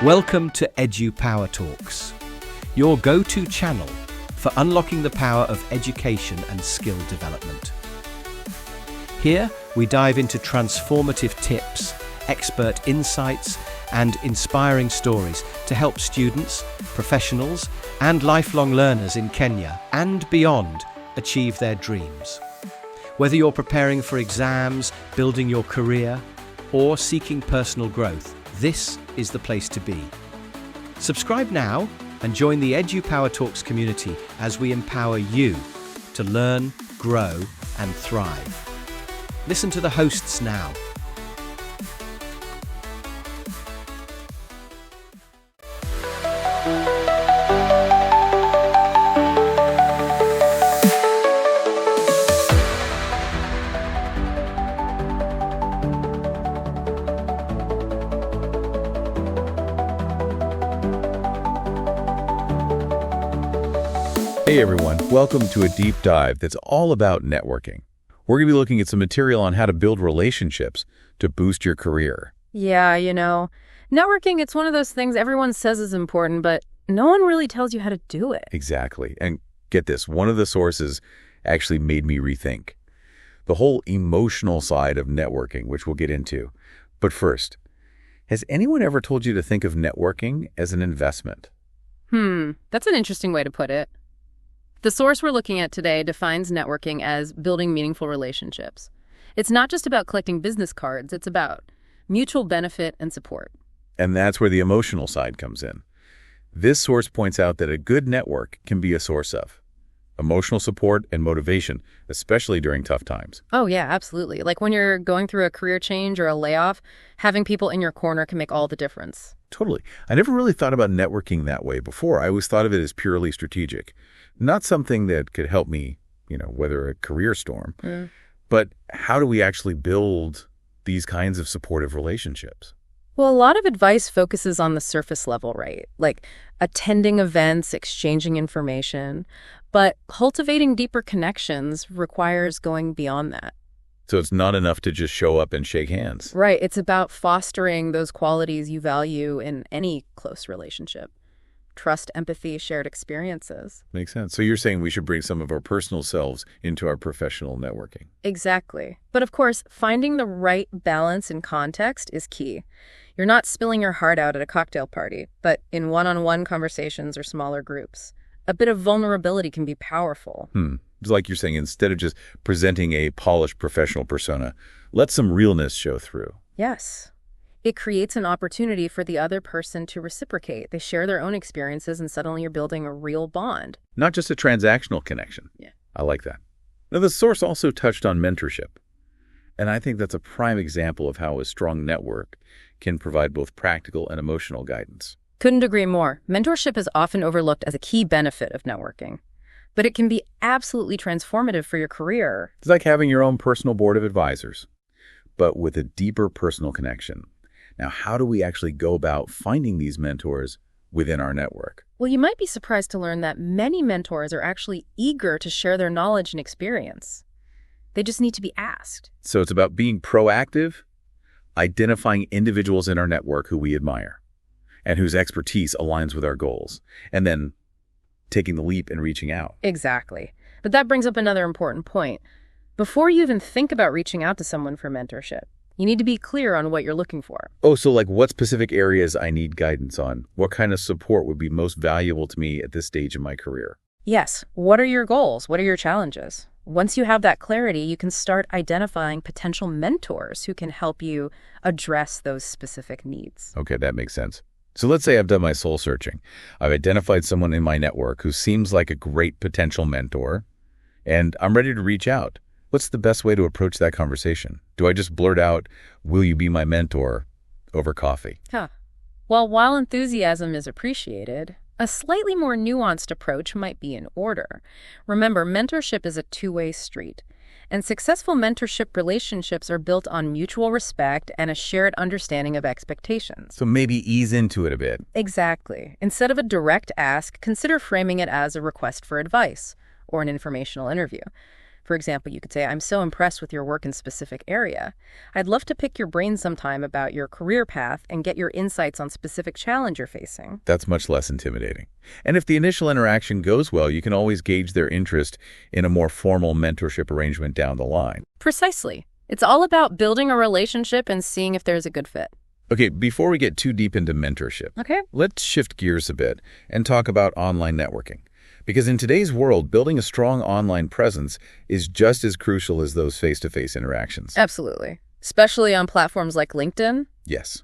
Welcome to Ep04 Talks, your go-to channel for unlocking the power of education and skill development. Here, we dive into transformative tips, expert insights, and inspiring stories to help students, professionals, and lifelong learners in Kenya and beyond achieve their dreams. Whether you're preparing for exams, building your career, or seeking personal growth, this is the place to be. Subscribe now and join the Ep04 Talks community as we empower you to learn, grow, and thrive. Listen to the hosts now. Hey everyone, welcome to a deep dive that's all about networking. We're going to be looking at some material on how to build relationships to boost your career. Yeah, networking, it's one of those things everyone says is important, but no one really tells you how to do it. Exactly. And get this, one of the sources actually made me rethink the whole emotional side of networking, which we'll get into. But first, has anyone ever told you to think of networking as an investment? That's an interesting way to put it. The source we're looking at today defines networking as building meaningful relationships. It's not just about collecting business cards, it's about mutual benefit and support. And that's where the emotional side comes in. This source points out that a good network can be a source of emotional support and motivation, especially during tough times. Oh yeah, absolutely. Like when you're going through a career change or a layoff, having people in your corner can make all the difference. Totally. I never really thought about networking that way before. I always thought of it as purely strategic. Not something that could help me, weather a career storm. But how do we actually build these kinds of supportive relationships? Well, a lot of advice focuses on the surface level, right? Like attending events, exchanging information. But cultivating deeper connections requires going beyond that. So it's not enough to just show up and shake hands. Right. It's about fostering those qualities you value in any close relationship. Trust, empathy, shared experiences. Makes sense. So you're saying we should bring some of our personal selves into our professional networking. Exactly. But of course, finding the right balance and context is key. You're not spilling your heart out at a cocktail party, but in one-on-one conversations or smaller groups. A bit of vulnerability can be powerful. It's like you're saying, instead of just presenting a polished professional persona, let some realness show through. Yes. It creates an opportunity for the other person to reciprocate. They share their own experiences and suddenly you're building a real bond. Not just a transactional connection. Yeah. I like that. Now, the source also touched on mentorship. And I think that's a prime example of how a strong network can provide both practical and emotional guidance. Couldn't agree more. Mentorship is often overlooked as a key benefit of networking, but it can be absolutely transformative for your career. It's like having your own personal board of advisors, but with a deeper personal connection. Now, how do we actually go about finding these mentors within our network? Well, you might be surprised to learn that many mentors are actually eager to share their knowledge and experience. They just need to be asked. So it's about being proactive, identifying individuals in our network who we admire and whose expertise aligns with our goals, and then taking the leap and reaching out. Exactly. But that brings up another important point. Before you even think about reaching out to someone for mentorship, you need to be clear on what you're looking for. Oh, so like what specific areas I need guidance on? What kind of support would be most valuable to me at this stage in my career? Yes. What are your goals? What are your challenges? Once you have that clarity, you can start identifying potential mentors who can help you address those specific needs. Okay, that makes sense. So let's say I've done my soul searching. I've identified someone in my network who seems like a great potential mentor, and I'm ready to reach out. What's the best way to approach that conversation? Do I just blurt out, "Will you be my mentor?" over coffee? Well, while enthusiasm is appreciated, a slightly more nuanced approach might be in order. Remember, mentorship is a two-way street, and successful mentorship relationships are built on mutual respect and a shared understanding of expectations. So maybe ease into it a bit. Exactly. Instead of a direct ask, consider framing it as a request for advice or an informational interview. For example, you could say, I'm so impressed with your work in specific area. I'd love to pick your brain sometime about your career path and get your insights on specific challenge you're facing. That's much less intimidating. And if the initial interaction goes well, you can always gauge their interest in a more formal mentorship arrangement down the line. Precisely. It's all about building a relationship and seeing if there's a good fit. Okay, before we get too deep into mentorship, Okay. let's shift gears a bit and talk about online networking. Because in today's world, building a strong online presence is just as crucial as those face-to-face interactions. Absolutely. Especially on platforms like LinkedIn. Yes.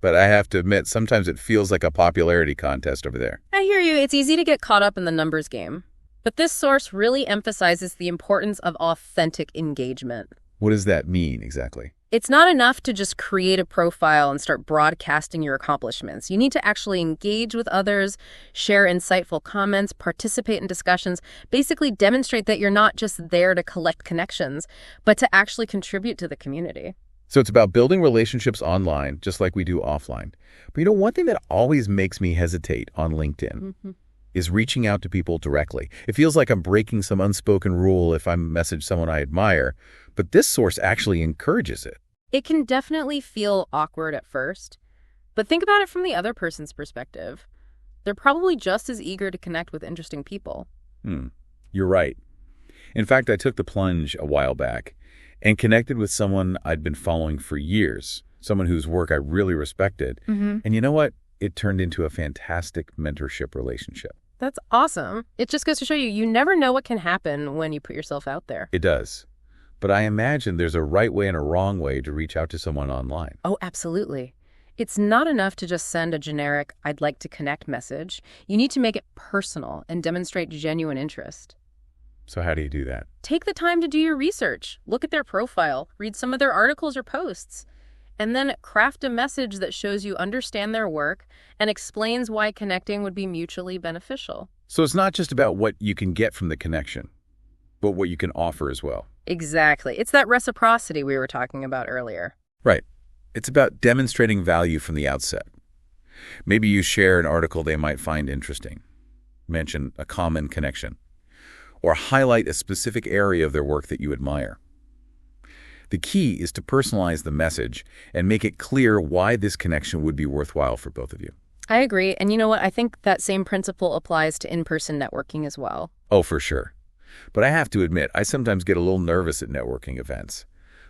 But I have to admit, sometimes it feels like a popularity contest over there. I hear you. It's easy to get caught up in the numbers game. But this source really emphasizes the importance of authentic engagement. What does that mean exactly? It's not enough to just create a profile and start broadcasting your accomplishments. You need to actually engage with others, share insightful comments, participate in discussions, basically demonstrate that you're not just there to collect connections, but to actually contribute to the community. So it's about building relationships online, just like we do offline. But one thing that always makes me hesitate on LinkedIn is reaching out to people directly. It feels like I'm breaking some unspoken rule if I message someone I admire, but this source actually encourages it. It can definitely feel awkward at first, but think about it from the other person's perspective. They're probably just as eager to connect with interesting people. You're right. In fact, I took the plunge a while back and connected with someone I'd been following for years, someone whose work I really respected. And you know what? It turned into a fantastic mentorship relationship. That's awesome. It just goes to show you, you never know what can happen when you put yourself out there. It does. But I imagine there's a right way and a wrong way to reach out to someone online. Oh, absolutely. It's not enough to just send a generic, I'd like to connect message. You need to make it personal and demonstrate genuine interest. So how do you do that? Take the time to do your research. Look at their profile. Read some of their articles or posts. And then craft a message that shows you understand their work and explains why connecting would be mutually beneficial. So it's not just about what you can get from the connection, but what you can offer as well. Exactly. It's that reciprocity we were talking about earlier. Right. It's about demonstrating value from the outset. Maybe you share an article they might find interesting, mention a common connection, or highlight a specific area of their work that you admire. The key is to personalize the message and make it clear why this connection would be worthwhile for both of you. I agree. And you know what? I think that same principle applies to in-person networking as well. Oh, for sure. But I have to admit, I sometimes get a little nervous at networking events.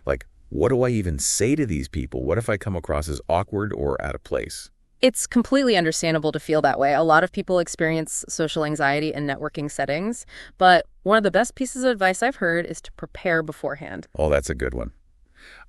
Like, what do I even say to these people? What if I come across as awkward or out of place? It's completely understandable to feel that way. A lot of people experience social anxiety in networking settings, but one of the best pieces of advice I've heard is to prepare beforehand. Oh, that's a good one.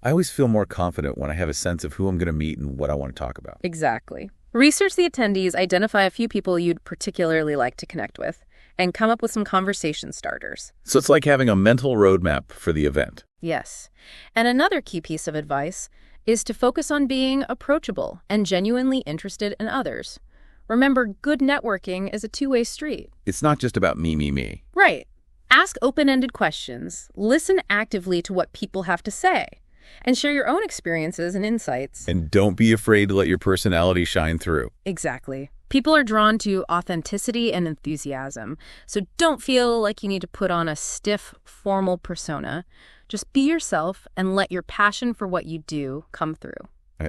I always feel more confident when I have a sense of who I'm going to meet and what I want to talk about. Exactly. Research the attendees, identify a few people you'd particularly like to connect with, and come up with some conversation starters. So it's like having a mental roadmap for the event. Yes. And another key piece of advice is to focus on being approachable and genuinely interested in others. Remember, good networking is a two-way street. It's not just about me. Right. Ask open-ended questions, listen actively to what people have to say, and share your own experiences and insights. And don't be afraid to let your personality shine through. Exactly. People are drawn to authenticity and enthusiasm, so don't feel like you need to put on a stiff, formal persona. Just be yourself and let your passion for what you do come through.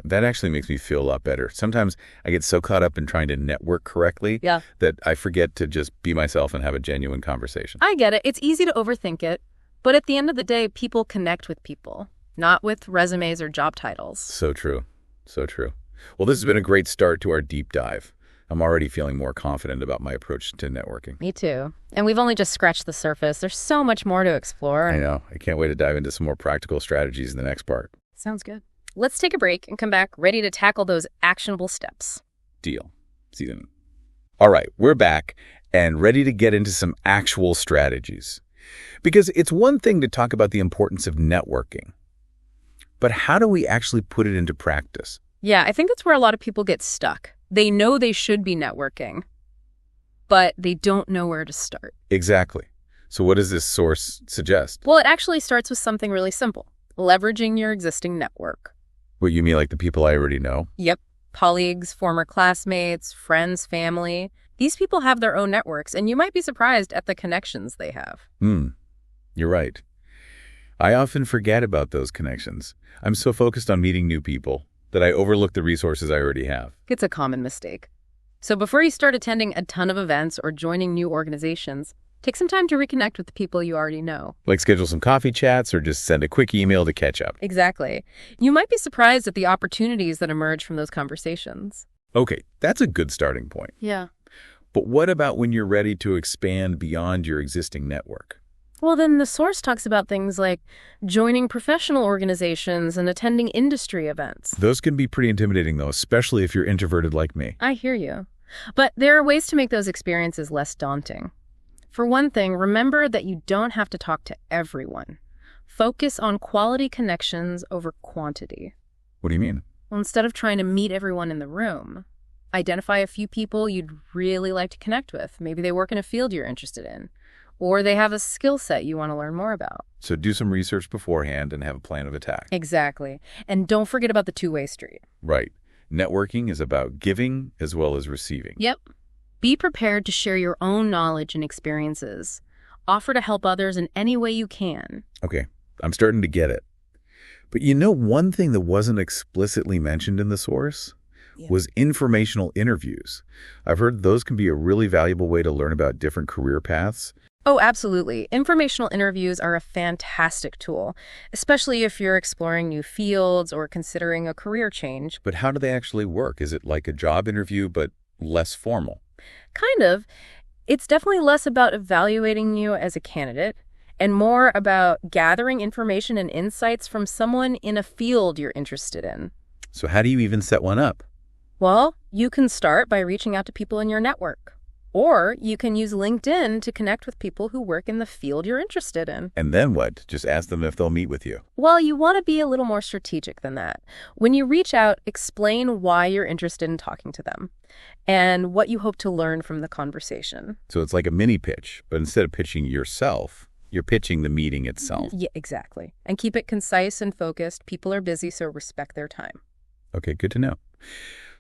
That actually makes me feel a lot better. Sometimes I get so caught up in trying to network correctly that I forget to just be myself and have a genuine conversation. I get it. It's easy to overthink it, but at the end of the day, people connect with people, not with resumes or job titles. So true. So true. Well, this has been a great start to our deep dive. I'm already feeling more confident about my approach to networking. Me too. And we've only just scratched the surface. There's so much more to explore. I know. I can't wait to dive into some more practical strategies in the next part. Sounds good. Let's take a break and come back ready to tackle those actionable steps. Deal. See you then. All right, we're back and ready to get into some actual strategies. Because it's one thing to talk about the importance of networking, but how do we actually put it into practice? Yeah, I think that's where a lot of people get stuck. They know they should be networking, but they don't know where to start. Exactly. So what does this source suggest? Well, it actually starts with something really simple. Leveraging your existing network. What, you mean like the people I already know? Yep. Colleagues, former classmates, friends, family. These people have their own networks, and you might be surprised at the connections they have. You're right. I often forget about those connections. I'm so focused on meeting new people that I overlook the resources I already have. It's a common mistake. So before you start attending a ton of events or joining new organizations, take some time to reconnect with the people you already know. Like schedule some coffee chats or just send a quick email to catch up. Exactly. You might be surprised at the opportunities that emerge from those conversations. Okay, that's a good starting point. Yeah. But what about when you're ready to expand beyond your existing network? Well, then the source talks about things like joining professional organizations and attending industry events. Those can be pretty intimidating, though, especially if you're introverted like me. I hear you. But there are ways to make those experiences less daunting. For one thing, remember that you don't have to talk to everyone. Focus on quality connections over quantity. What do you mean? Well, instead of trying to meet everyone in the room, identify a few people you'd really like to connect with. Maybe they work in a field you're interested in, or they have a skill set you want to learn more about. So do some research beforehand and have a plan of attack. Exactly. And don't forget about the two-way street. Right. Networking is about giving as well as receiving. Yep. Be prepared to share your own knowledge and experiences. Offer to help others in any way you can. Okay, I'm starting to get it. But one thing that wasn't explicitly mentioned in the source was informational interviews. I've heard those can be a really valuable way to learn about different career paths. Oh, absolutely. Informational interviews are a fantastic tool, especially if you're exploring new fields or considering a career change. But how do they actually work? Is it like a job interview but less formal? Kind of. It's definitely less about evaluating you as a candidate and more about gathering information and insights from someone in a field you're interested in. So how do you even set one up? Well, you can start by reaching out to people in your network. Or you can use LinkedIn to connect with people who work in the field you're interested in. And then what? Just ask them if they'll meet with you. Well, you want to be a little more strategic than that. When you reach out, explain why you're interested in talking to them and what you hope to learn from the conversation. So it's like a mini pitch, but instead of pitching yourself, you're pitching the meeting itself. Yeah, exactly. And keep it concise and focused. People are busy, so respect their time. Okay, good to know.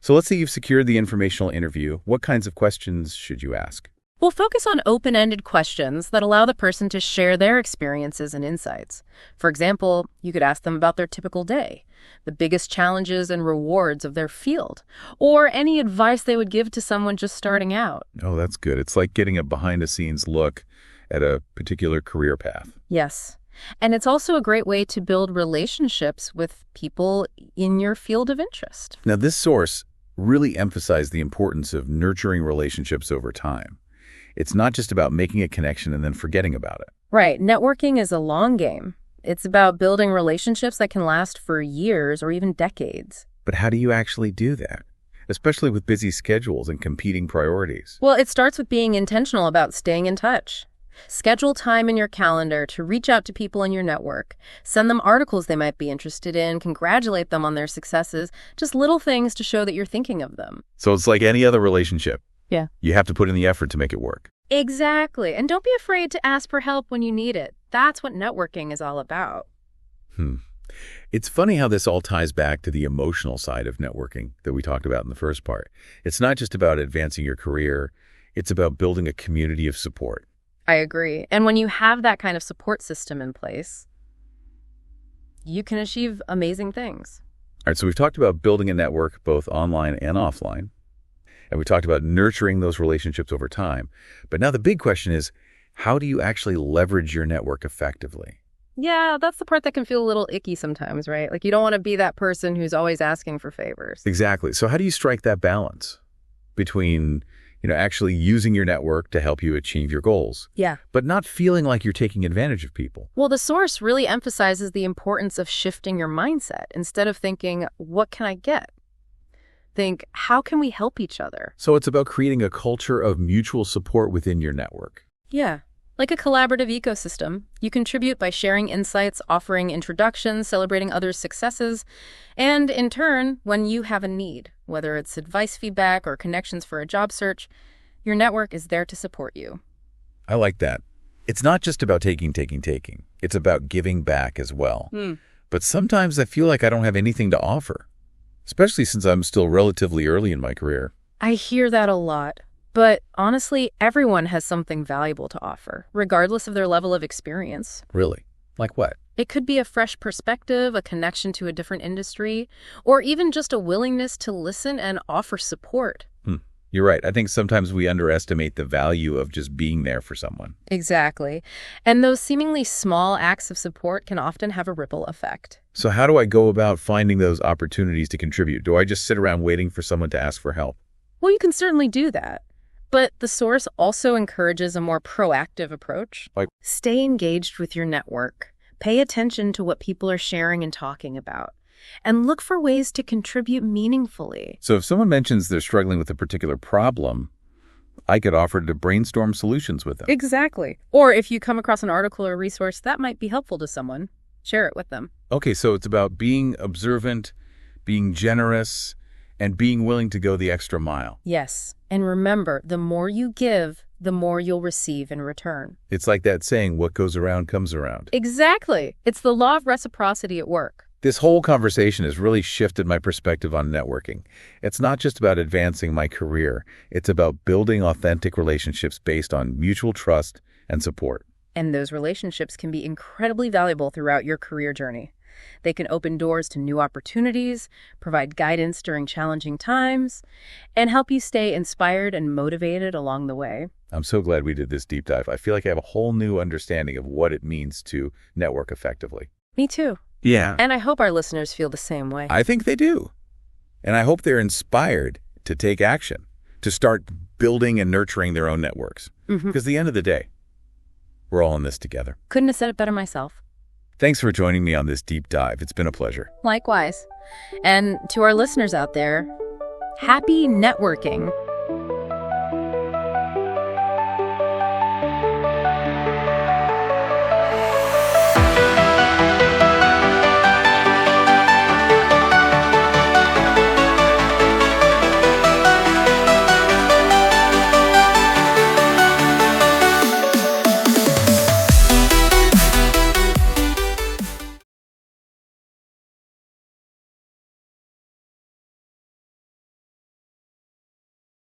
So let's say you've secured the informational interview. What kinds of questions should you ask? We'll focus on open-ended questions that allow the person to share their experiences and insights. For example, you could ask them about their typical day, the biggest challenges and rewards of their field, or any advice they would give to someone just starting out. Oh, that's good. It's like getting a behind-the-scenes look at a particular career path. Yes. And it's also a great way to build relationships with people in your field of interest. Now, this source really emphasized the importance of nurturing relationships over time. It's not just about making a connection and then forgetting about it. Right. Networking is a long game. It's about building relationships that can last for years or even decades. But how do you actually do that? Especially with busy schedules and competing priorities. Well, it starts with being intentional about staying in touch. Schedule time in your calendar to reach out to people in your network. Send them articles they might be interested in. Congratulate them on their successes. Just little things to show that you're thinking of them. So it's like any other relationship. Yeah. You have to put in the effort to make it work. Exactly. And don't be afraid to ask for help when you need it. That's what networking is all about. It's funny how this all ties back to the emotional side of networking that we talked about in the first part. It's not just about advancing your career. It's about building a community of support. I agree. And when you have that kind of support system in place, you can achieve amazing things. All right, so we've talked about building a network both online and offline. And we talked about nurturing those relationships over time. But now the big question is, how do you actually leverage your network effectively? Yeah, that's the part that can feel a little icky sometimes, right? Like you don't want to be that person who's always asking for favors. Exactly. So how do you strike that balance between actually using your network to help you achieve your goals, Yeah. but not feeling like you're taking advantage of people? Well, the source really emphasizes the importance of shifting your mindset. Instead of thinking, what can I get? Think, how can we help each other? So it's about creating a culture of mutual support within your network. Yeah. Like a collaborative ecosystem, you contribute by sharing insights, offering introductions, celebrating others' successes, and in turn, when you have a need, whether it's advice, feedback, or connections for a job search, your network is there to support you. I like that. It's not just about taking. It's about giving back as well. But sometimes I feel like I don't have anything to offer, especially since I'm still relatively early in my career. I hear that a lot. But honestly, everyone has something valuable to offer, regardless of their level of experience. Really? Like what? It could be a fresh perspective, a connection to a different industry, or even just a willingness to listen and offer support. You're right. I think sometimes we underestimate the value of just being there for someone. Exactly. And those seemingly small acts of support can often have a ripple effect. So how do I go about finding those opportunities to contribute? Do I just sit around waiting for someone to ask for help? Well, you can certainly do that. But the source also encourages a more proactive approach. Like, stay engaged with your network. Pay attention to what people are sharing and talking about. And look for ways to contribute meaningfully. so if someone mentions they're struggling with a particular problem, I could offer to brainstorm solutions with them. Exactly. Or if you come across an article or resource that might be helpful to someone, share it with them. Okay, so it's about being observant, being generous, and being willing to go the extra mile. Yes. And remember, the more you give, the more you'll receive in return. It's like that saying, what goes around comes around. Exactly. It's the law of reciprocity at work. This whole conversation has really shifted my perspective on networking. It's not just about advancing my career. It's about building authentic relationships based on mutual trust and support. And those relationships can be incredibly valuable throughout your career journey. They can open doors to new opportunities, provide guidance during challenging times, and help you stay inspired and motivated along the way. I'm so glad we did this deep dive. I feel like I have a whole new understanding of what it means to network effectively. Me too. Yeah. And I hope our listeners feel the same way. I think they do. And I hope they're inspired to take action, to start building and nurturing their own networks. Because at the end of the day, we're all in this together. Couldn't have said it better myself. Thanks for joining me on this deep dive. It's been a pleasure. Likewise. And to our listeners out there, happy networking.